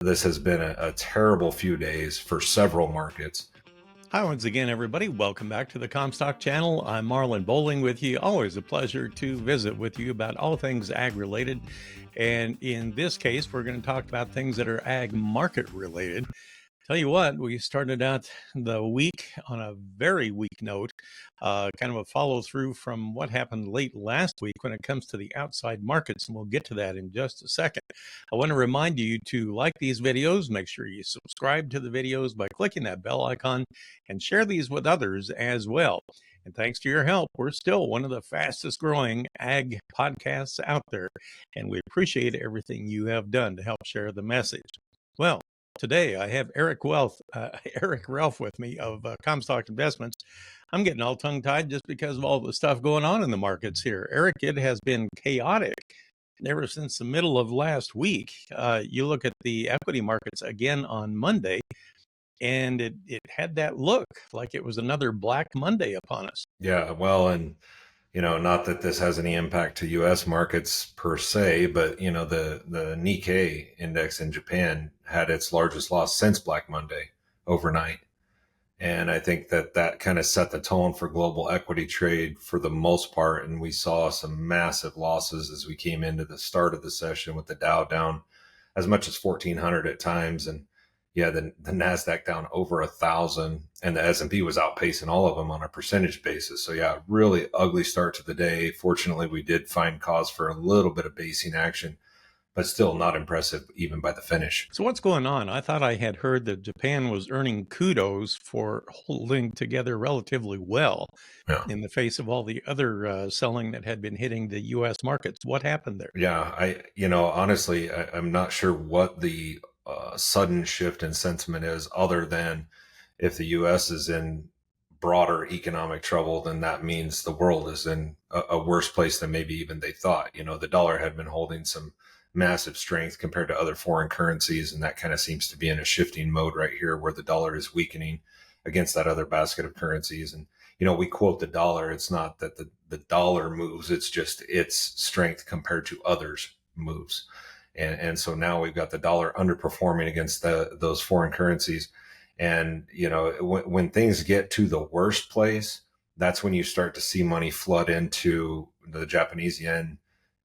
This has been a terrible few days for several markets. Hi, once again, everybody. Welcome back to the Comstock channel. I'm Marlin Bohling with you. Always a pleasure to visit with you about all things ag related. And in this case, we're going to talk about things that are ag market related. Tell you what, we started out the week on a very weak note, kind of a follow through from what happened late last week when it comes to the outside markets, and we'll get to that in just a second. I want to remind you to like these videos, make sure you subscribe to the videos by clicking that bell icon, and share these with others as well. And thanks to your help, we're still one of the fastest growing ag podcasts out there, and we appreciate everything you have done to help share the message. Well, today I have Eric Relph with me of Comstock Investments. I'm getting all tongue-tied just because of all the stuff going on in the markets here. Eric, it has been chaotic ever since the middle of last week. You look at the equity markets again on Monday, and it had that look like it was another Black Monday upon us. Yeah, well, and not that this has any impact to U.S. markets per se, but the Nikkei index in Japan had its largest loss since Black Monday overnight, and I think that kind of set the tone for global equity trade for the most part. And we saw some massive losses as we came into the start of the session, with the Dow down as much as 1,400 at times, and the Nasdaq down over 1,000, and the S&P was outpacing all of them on a percentage basis. So really ugly start to the day. Fortunately, we did find cause for a little bit of basing action, but still not impressive even by the finish. So what's going on? I thought I had heard that Japan was earning kudos for holding together relatively well in the face of all the other selling that had been hitting the U.S. markets. What happened there? Yeah, honestly, I'm not sure what the sudden shift in sentiment is, other than if the U.S. is in broader economic trouble, then that means the world is in a worse place than maybe even they thought. The dollar had been holding some massive strength compared to other foreign currencies, and that kind of seems to be in a shifting mode right here, where the dollar is weakening against that other basket of currencies. And we quote the dollar. It's not that the dollar moves, it's just its strength compared to others moves. And so now we've got the dollar underperforming against those foreign currencies. And, when things get to the worst place, that's when you start to see money flood into the Japanese yen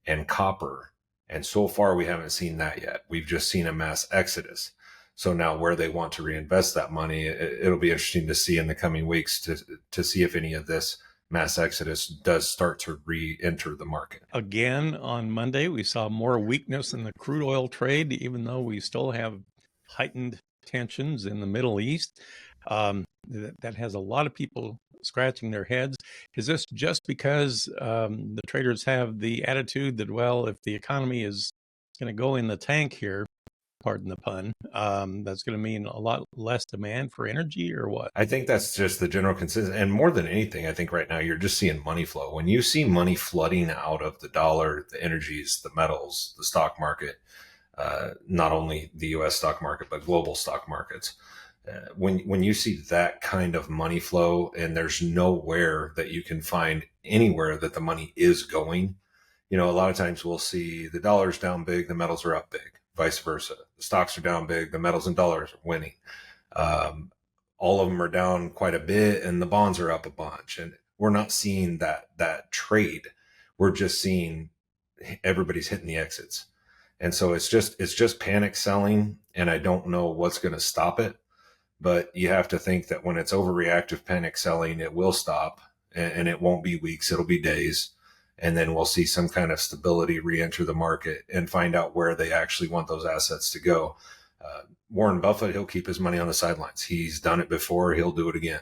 and copper. And so far, we haven't seen that yet. We've just seen a mass exodus. So now where they want to reinvest that money, it'll be interesting to see in the coming weeks to see if any of this mass exodus does start to re-enter the market. Again, on Monday, we saw more weakness in the crude oil trade, even though we still have heightened tensions in the Middle East. That has a lot of people scratching their heads. Is this just because the traders have the attitude that, well, if the economy is going to go in the tank here, pardon the pun, that's going to mean a lot less demand for energy, or what? I think that's just the general consensus. And more than anything, I think right now you're just seeing money flow. When you see money flooding out of the dollar, the energies, the metals, the stock market, not only the U.S. stock market, but global stock markets, when you see that kind of money flow, and there's nowhere that you can find anywhere that the money is going, a lot of times we'll see the dollar's down big, the metals are up big. Vice versa. The stocks are down big, the metals and dollars are winning. All of them are down quite a bit, and the bonds are up a bunch. And we're not seeing that trade. We're just seeing everybody's hitting the exits. And so it's just panic selling, and I don't know what's going to stop it. But you have to think that when it's overreactive panic selling, it will stop, and it won't be weeks, it'll be days. And then we'll see some kind of stability re-enter the market and find out where they actually want those assets to go. Warren Buffett, he'll keep his money on the sidelines. He's done it before. He'll do it again.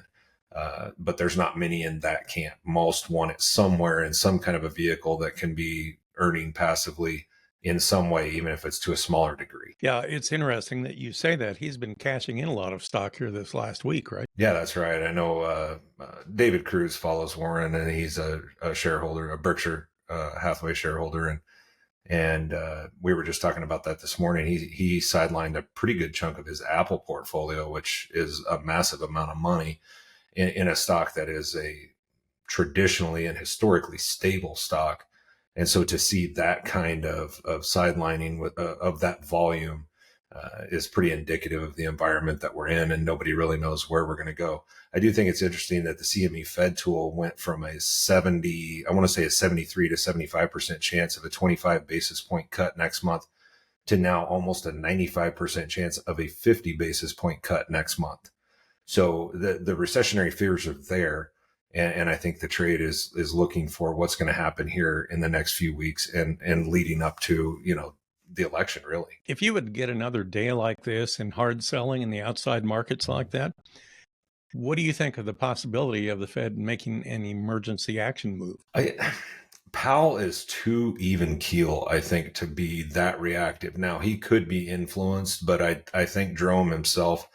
But there's not many in that camp. Most want it somewhere in some kind of a vehicle that can be earning passively in some way, even if it's to a smaller degree. Yeah, it's interesting that you say that. He's been cashing in a lot of stock here this last week, right? Yeah, that's right. I know David Cruz follows Warren, and he's a shareholder, a Berkshire Hathaway shareholder, and we were just talking about that this morning. He sidelined a pretty good chunk of his Apple portfolio, which is a massive amount of money in a stock that is a traditionally and historically stable stock. And so to see that kind of sidelining of that volume, is pretty indicative of the environment that we're in, and nobody really knows where we're going to go. I do think it's interesting that the CME Fed tool went from a 70, I want to say a 73 to 75% chance of a 25 basis point cut next month to now almost a 95% chance of a 50 basis point cut next month. So the recessionary fears are there. And I think the trade is looking for what's going to happen here in the next few weeks and leading up to, the election, really. If you would get another day like this and hard selling in the outside markets like that, what do you think of the possibility of the Fed making an emergency action move? Powell is too even keel, I think, to be that reactive. Now, he could be influenced, but I think Jerome himself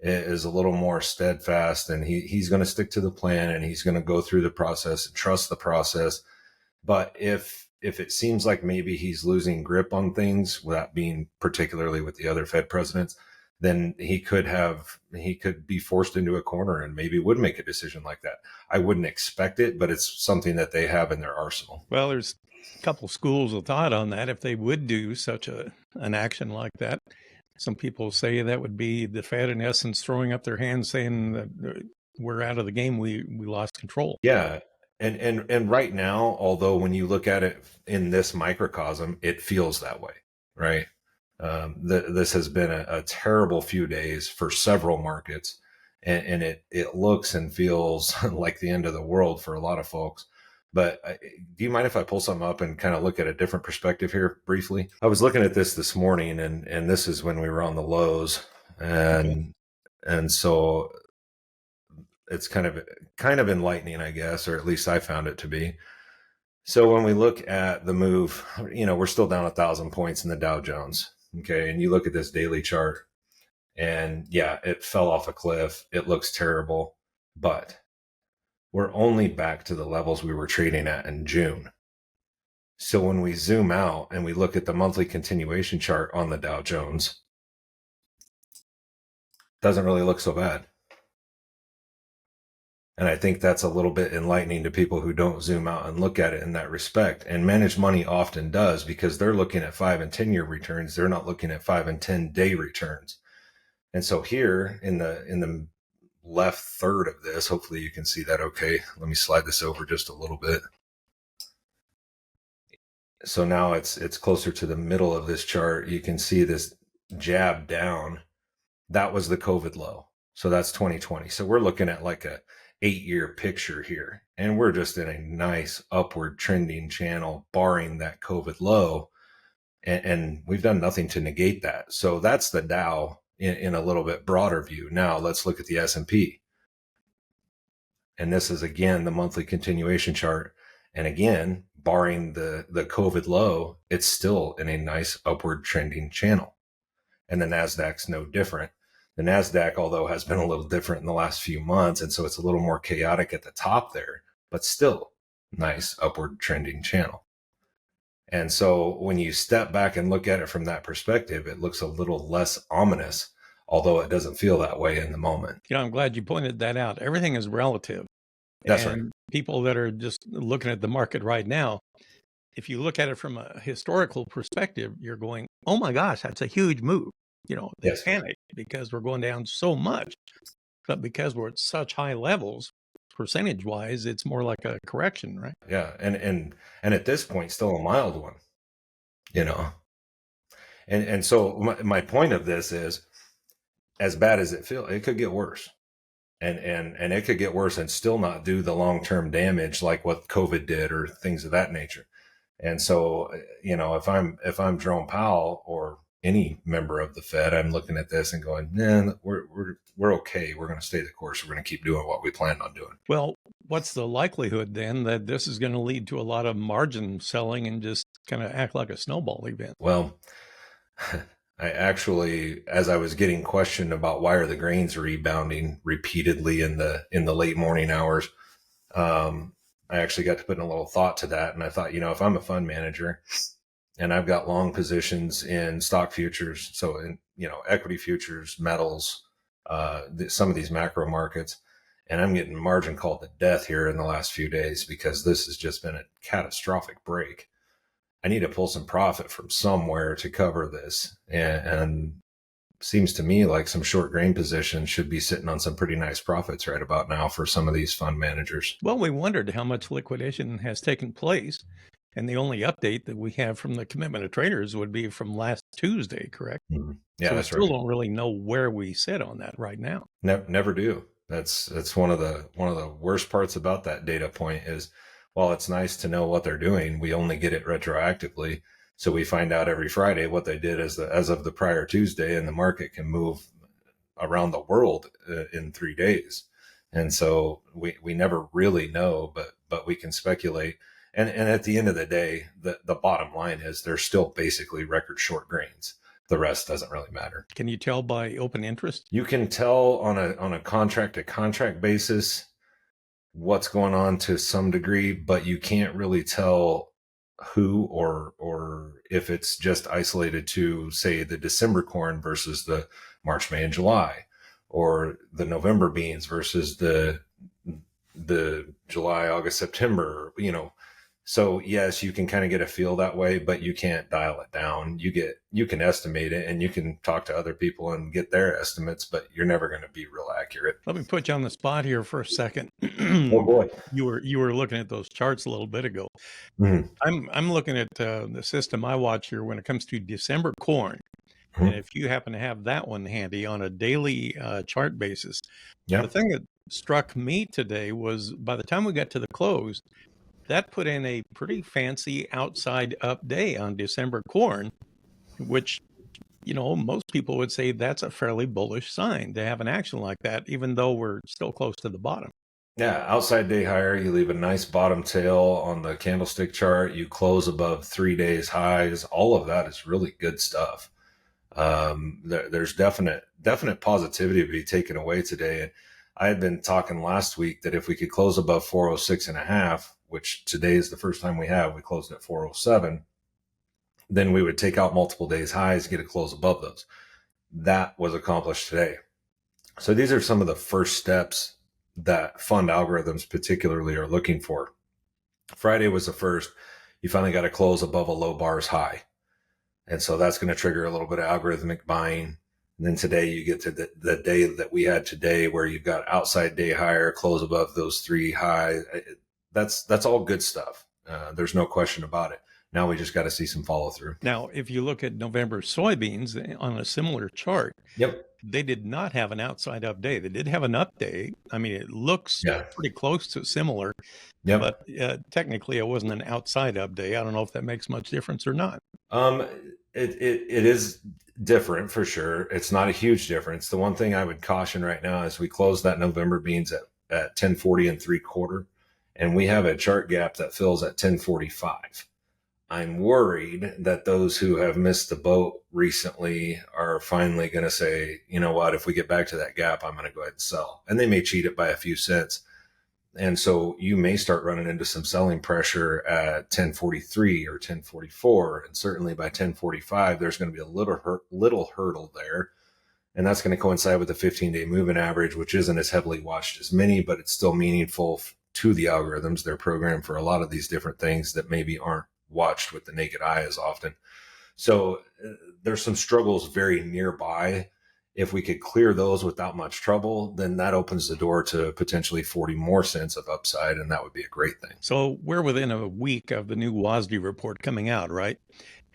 is a little more steadfast, and he's going to stick to the plan, and he's going to go through the process and trust the process. But if it seems like maybe he's losing grip on things, without being particularly with the other Fed presidents, then he could be forced into a corner and maybe would make a decision like that. I wouldn't expect it, but it's something that they have in their arsenal. Well, there's a couple schools of thought on that. If they would do such an action like that, some people say that would be the Fed, in essence, throwing up their hands, saying that we're out of the game. We lost control. Yeah. And right now, although when you look at it in this microcosm, it feels that way, right? This has been a terrible few days for several markets, and it looks and feels like the end of the world for a lot of folks. But do you mind if I pull something up and kind of look at a different perspective here briefly? I was looking at this morning, and this is when we were on the lows, and so it's kind of enlightening, I guess, or at least I found it to be. So when we look at the move, we're still down 1,000 points in the Dow Jones. Okay. And you look at this daily chart, and yeah, it fell off a cliff. It looks terrible, but we're only back to the levels we were trading at in June. So when we zoom out and we look at the monthly continuation chart on the Dow Jones, doesn't really look so bad. And I think that's a little bit enlightening to people who don't zoom out and look at it in that respect. And managed money often does, because they're looking at 5 and 10 year returns. They're not looking at 5 and 10 day returns. And so here in the left third of this, hopefully you can see that okay. Let me slide this over just a little bit. So now it's closer to the middle of this chart. You can see this jab down. That was the COVID low. So that's 2020. So we're looking at like a 8-year picture here, and we're just in a nice upward trending channel, barring that COVID low. And we've done nothing to negate that. So that's the Dow in a little bit broader view. Now let's look at the S&P. And this is, again, the monthly continuation chart. And again, barring the COVID low, it's still in a nice upward trending channel. And the NASDAQ's no different. The NASDAQ, although, has been a little different in the last few months, and so it's a little more chaotic at the top there, but still nice upward trending channel. And so when you step back and look at it from that perspective, it looks a little less ominous, although it doesn't feel that way in the moment. I'm glad you pointed that out. Everything is relative. That's right. People that are just looking at the market right now, if you look at it from a historical perspective, you're going, oh my gosh, that's a huge move. They Yes. panic because we're going down so much. But because we're at such high levels, percentage wise, it's more like a correction, right? Yeah. And at this point, still a mild one, And so my point of this is, as bad as it feels, it could get worse. And it could get worse and still not do the long-term damage like what COVID did or things of that nature. And so, if I'm Jerome Powell or any member of the Fed, I'm looking at this and going, we're okay. We're going to stay the course. We're going to keep doing what we planned on doing. Well, what's the likelihood then that this is going to lead to a lot of margin selling and just kind of act like a snowball event? Well, I actually, as I was getting questioned about why are the grains rebounding repeatedly in the late morning hours, I actually got to put in a little thought to that. And I thought, if I'm a fund manager and I've got long positions in stock futures, so in, equity futures, metals, some of these macro markets, and I'm getting margin called to death here in the last few days because this has just been a catastrophic break. I need to pull some profit from somewhere to cover this. And seems to me like some short grain positions should be sitting on some pretty nice profits right about now for some of these fund managers. Well, we wondered how much liquidation has taken place. And the only update that we have from the commitment of traders would be from last Tuesday, correct? Mhm. Yeah, So we that's still right. don't really know where we sit on that right now. Never do. That's one of the worst parts about that data point is, while it's nice to know what they're doing, we only get it retroactively. So we find out every Friday what they did as of the prior Tuesday, and the market can move around the world in 3 days. And so we never really know, but we can speculate. And at the end of the day, the bottom line is they're still basically record short grains. The rest doesn't really matter. Can you tell by open interest? You can tell on a contract to contract basis what's going on to some degree, but you can't really tell who or if it's just isolated to, say, the December corn versus the March, May, and July, or the November beans versus the July, August, September, So yes, you can kind of get a feel that way, but you can't dial it down. You can estimate it, and you can talk to other people and get their estimates, but you're never going to be real accurate. Let me put you on the spot here for a second. Oh boy. You were looking at those charts a little bit ago. Mhm. I'm looking at the system I watch here when it comes to December corn. And Mhm. if you happen to have that one handy on a daily chart basis, the Yeah. thing that struck me today was by the time we got to the close, that put in a pretty fancy outside up day on December corn, which, most people would say that's a fairly bullish sign to have an action like that, even though we're still close to the bottom. Yeah, outside day higher, you leave a nice bottom tail on the candlestick chart. You close above 3 days highs. All of that is really good stuff. There's definite positivity to be taken away today. And I had been talking last week that if we could close above 406.5, which today is the first time we closed at 407, then we would take out multiple days highs, get a close above those. That was accomplished today. So these are some of the first steps that fund algorithms particularly are looking for. Friday was the first. You finally got to close above a low bars high. And so that's going to trigger a little bit of algorithmic buying. And then today you get to the day that we had today where you've got outside day higher, close above those three highs. That's all good stuff. There's no question about it. Now we just got to see some follow through. Now, if you look at November soybeans on a similar chart, Yep. they did not have an outside up day. They did have an up day. I mean, it looks Yeah. pretty close to similar, Yep. but technically it wasn't an outside up day. I don't know if that makes much difference or not. Um, it is different for sure. It's not a huge difference. The one thing I would caution right now is we closed that November beans at 1040 and 3/4, and we have a chart gap that fills at 1045. I'm worried that those who have missed the boat recently are finally going to say, you know what, if we get back to that gap, I'm going to go ahead and sell. And they may cheat it by a few cents. And so you may start running into some selling pressure at 1043 or 1044. And certainly by 1045, there's going to be a little hurdle there. And that's going to coincide with the 15-day moving average, which isn't as heavily watched as many, but it's still meaningful to the algorithms. They're programmed for a lot of these different things that maybe aren't watched with the naked eye as often. So there's some struggles very nearby. If we could clear those without much trouble, then that opens the door to potentially 40 more cents of upside, and that would be a great thing. So we're within a week of the new WASDE report coming out, right?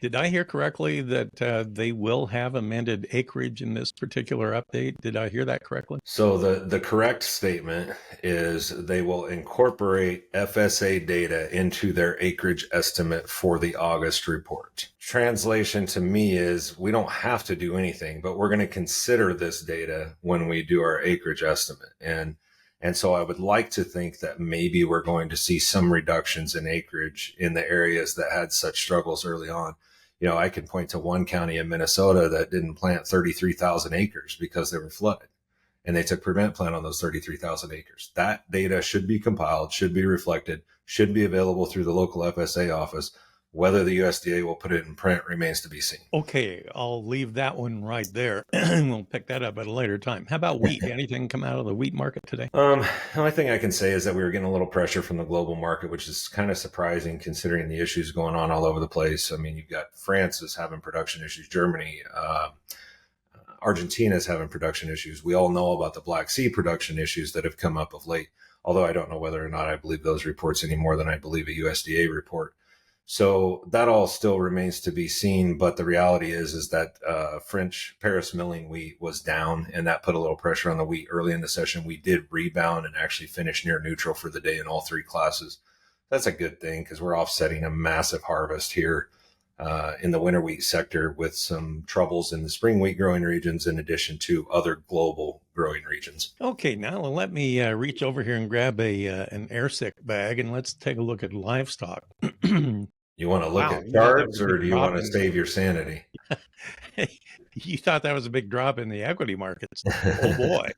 Did I hear correctly that they will have amended acreage in this particular update? Did I hear that correctly? So the correct statement is they will incorporate FSA data into their acreage estimate for the August report. Translation to me is we don't have to do anything, but we're going to consider this data when we do our acreage estimate. And so I would like to think that maybe we're going to see some reductions in acreage in the areas that had such struggles early on. I can point to one county in Minnesota that didn't plant 33,000 acres because they were flooded, and they took prevent plant on those 33,000 acres. That data should be compiled, should be reflected, should be available through the local FSA office. Whether the USDA will put it in print remains to be seen. Okay, I'll leave that one right there. We'll pick that up at a later time. How about wheat? Anything come out of the wheat market today? The only thing I can say is that we were getting a little pressure from the global market, which is kind of surprising considering the issues going on all over the place. I mean, you've got France is having production issues, Germany, Argentina is having production issues. We all know about the Black Sea production issues that have come up of late, although I don't know whether or not I believe those reports any more than I believe a USDA report. So that all still remains to be seen. But the reality is that French Paris milling wheat was down, and that put a little pressure on the wheat early in the session. We did rebound and actually finish near neutral for the day in all three classes. That's a good thing because we're offsetting a massive harvest here in the winter wheat sector with some troubles in the spring wheat growing regions in addition to other global growing regions. Okay, now let me reach over here and grab an airsick bag, and let's take a look at livestock. You want to look Wow, at you thought that was charts a or big do you drop want to in save your sanity? you thought that was a big drop in the equity markets. Oh boy.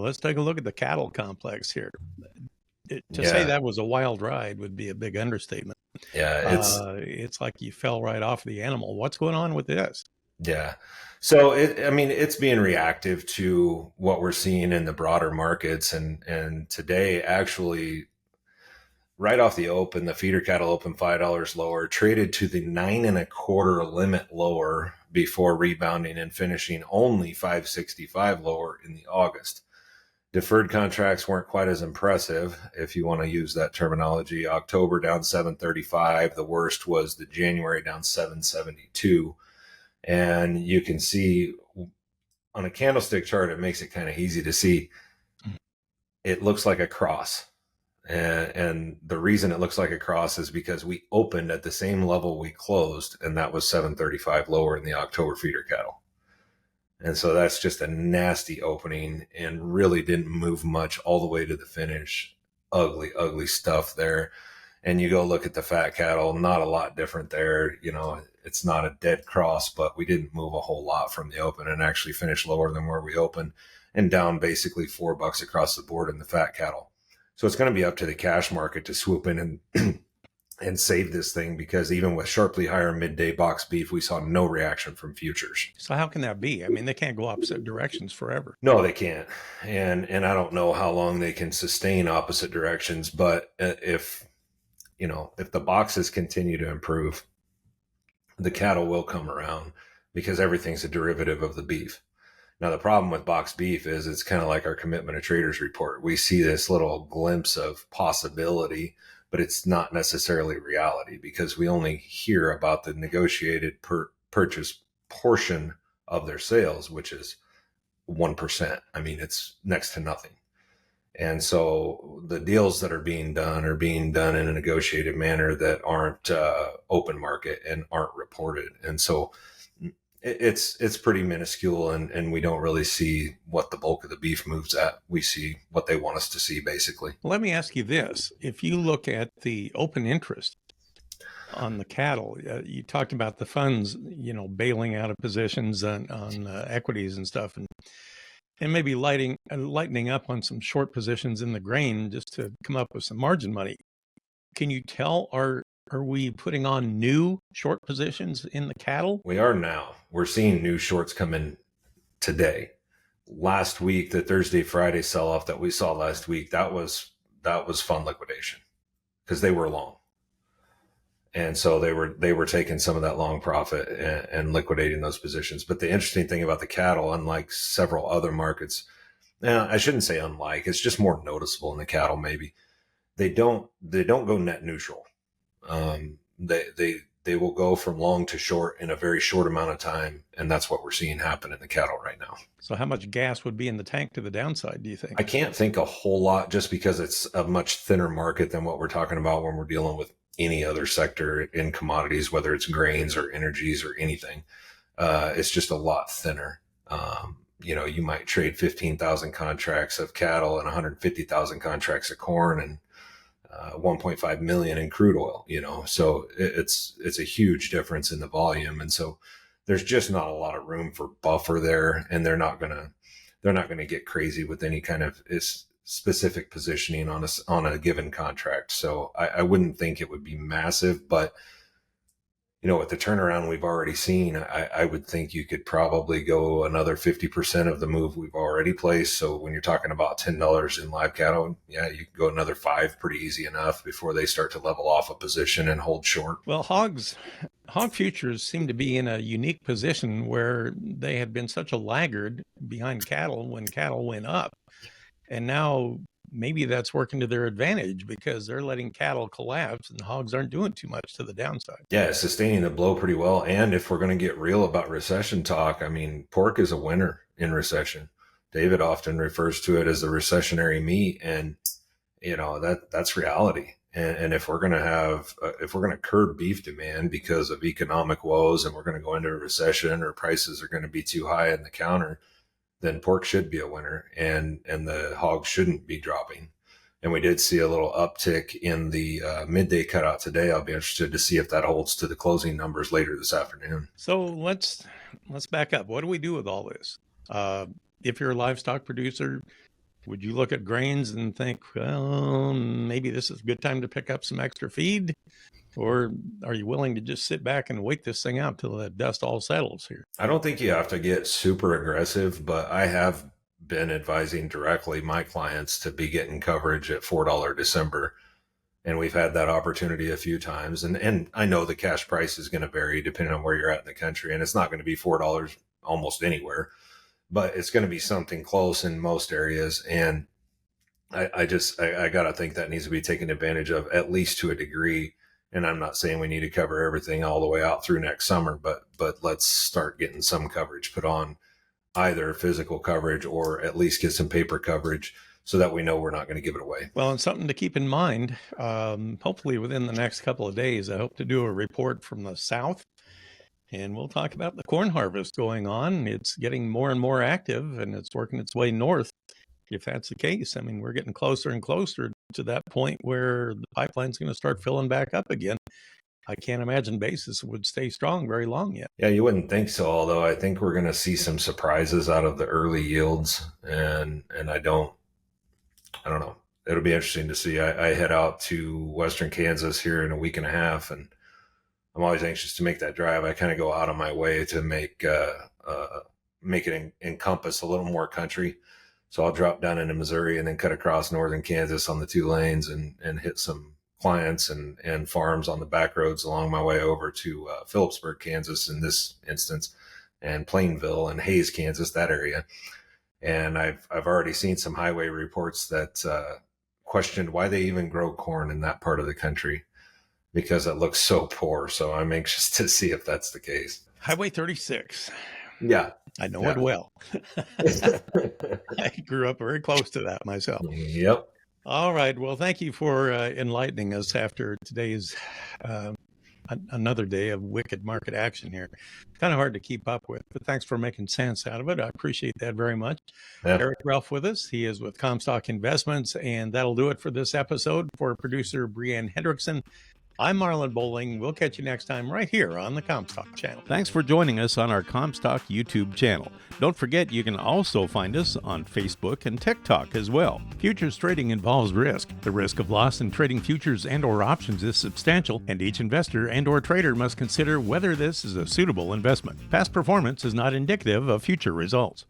Let's take a look at the cattle complex here. To say that was a wild ride would be a big understatement. Yeah, It's like you fell right off the animal. What's going on with this? yeah. So it's being reactive to what we're seeing in the broader markets, and today actually, right off the open, the feeder cattle opened $5 lower, traded to the 9.25 limit lower before rebounding and finishing only 565 lower in the August. Deferred contracts weren't quite as impressive, if you want to use that terminology. October down 735. The worst was the January down 772. And you can see on a candlestick chart, it makes it kind of easy to see. It looks like a cross. And the reason it looks like a cross is because we opened at the same level we closed, and that was 735 lower in the October feeder cattle. And so that's just a nasty opening and really didn't move much all the way to the finish. Ugly, ugly stuff there. And you go look at the fat cattle, not a lot different there. You know, it's not a dead cross, but we didn't move a whole lot from the open and actually finished lower than where we opened and down basically $4 across the board in the fat cattle. So it's going to be up to the cash market to swoop in and save this thing, because even with sharply higher midday box beef, we saw no reaction from futures. So how can that be? I mean, they can't go opposite directions forever. No, they can't. And I don't know how long they can sustain opposite directions, but if the boxes continue to improve, the cattle will come around because everything's a derivative of the beef. Now, the problem with boxed beef is it's kind of like our commitment of traders report. We see this little glimpse of possibility, but it's not necessarily reality because we only hear about the negotiated purchase portion of their sales, which is 1%. I mean, it's next to nothing. And so the deals that are being done in a negotiated manner that aren't open market and aren't reported. And so it's pretty minuscule, and we don't really see what the bulk of the beef moves at. We see what they want us to see, basically. Let me ask you this. If you look at the open interest on the cattle, you talked about the funds, bailing out of positions on equities and stuff, and maybe lightening up on some short positions in the grain just to come up with some margin money. Can you tell, are we putting on new short positions in the cattle? We are now. We're seeing new shorts come in today. Last week, the Thursday, Friday sell-off that we saw last week, that was fund liquidation because they were long. And so they were taking some of that long profit and liquidating those positions. But the interesting thing about the cattle, unlike several other markets, now I shouldn't say unlike, it's just more noticeable in the cattle. Maybe they don't go net neutral. They will go from long to short in a very short amount of time, and that's what we're seeing happen in the cattle right now. So how much gas would be in the tank to the downside, do you think? I can't think a whole lot, just because it's a much thinner market than what we're talking about when we're dealing with any other sector in commodities, whether it's grains or energies or anything. It's just a lot thinner. You might trade 15,000 contracts of cattle and 150,000 contracts of corn and 1.5 million in crude oil, so it's a huge difference in the volume. And so there's just not a lot of room for buffer there. And they're not going to get crazy with any kind of specific positioning on a given contract. So I wouldn't think it would be massive, but with the turnaround we've already seen, I would think you could probably go another 50% of the move we've already placed. So when you're talking about $10 in live cattle, yeah, you can go another $5 pretty easy enough before they start to level off a position and hold short. Well, hog futures seem to be in a unique position where they had been such a laggard behind cattle when cattle went up. And now maybe that's working to their advantage because they're letting cattle collapse and hogs aren't doing too much to the downside. Yeah, it's sustaining the blow pretty well. And if we're going to get real about recession talk, I mean, pork is a winner in recession. David often refers to it as the recessionary meat, and that's reality. And if we're going to curb beef demand because of economic woes, and we're going to go into a recession, or prices are going to be too high in the counter, then pork should be a winner, and the hogs shouldn't be dropping. And we did see a little uptick in the midday cutout today. I'll be interested to see if that holds to the closing numbers later this afternoon. So let's back up. What do we do with all this? If you're a livestock producer, would you look at grains and think, well, maybe this is a good time to pick up some extra feed? Or are you willing to just sit back and wait this thing out till the dust all settles here? I don't think you have to get super aggressive, but I have been advising directly my clients to be getting coverage at $4 December. And we've had that opportunity a few times. And I know the cash price is going to vary depending on where you're at in the country. And it's not going to be $4 almost anywhere, but it's going to be something close in most areas. And I got to think that needs to be taken advantage of, at least to a degree. And I'm not saying we need to cover everything all the way out through next summer, but let's start getting some coverage put on, either physical coverage or at least get some paper coverage, so that we know we're not going to give it away. Well, and something to keep in mind, hopefully within the next couple of days, I hope to do a report from the south, and we'll talk about the corn harvest going on. It's getting more and more active, and it's working its way north. If that's the case, I mean, we're getting closer and closer to that point where the pipeline's going to start filling back up again. I can't imagine basis would stay strong very long yet. Yeah, you wouldn't think so, although I think we're going to see some surprises out of the early yields, and I don't know. It'll be interesting to see. I head out to Western Kansas here in a week and a half, and I'm always anxious to make that drive. I kind of go out of my way to make it encompass a little more country. So I'll drop down into Missouri and then cut across northern Kansas on the 2 lanes and hit some clients and farms on the back roads along my way over to Phillipsburg, Kansas in this instance, and Plainville and Hayes, Kansas, that area. And I've already seen some highway reports that questioned why they even grow corn in that part of the country, because it looks so poor. So I'm anxious to see if that's the case. Highway 36. Yeah. I know it well. I grew up very close to that myself. Yep. All right. Well, thank you for enlightening us after today's another day of wicked market action here. Kind of hard to keep up with, but thanks for making sense out of it. I appreciate that very much. Yeah. Eric Relph with us. He is with Comstock Investments, and that'll do it for this episode. For producer Brianne Hendrickson, I'm Marlin Bohling. We'll catch you next time right here on the Comstock channel. Thanks for joining us on our Comstock YouTube channel. Don't forget, you can also find us on Facebook and TikTok as well. Futures trading involves risk. The risk of loss in trading futures and or options is substantial, and each investor and or trader must consider whether this is a suitable investment. Past performance is not indicative of future results.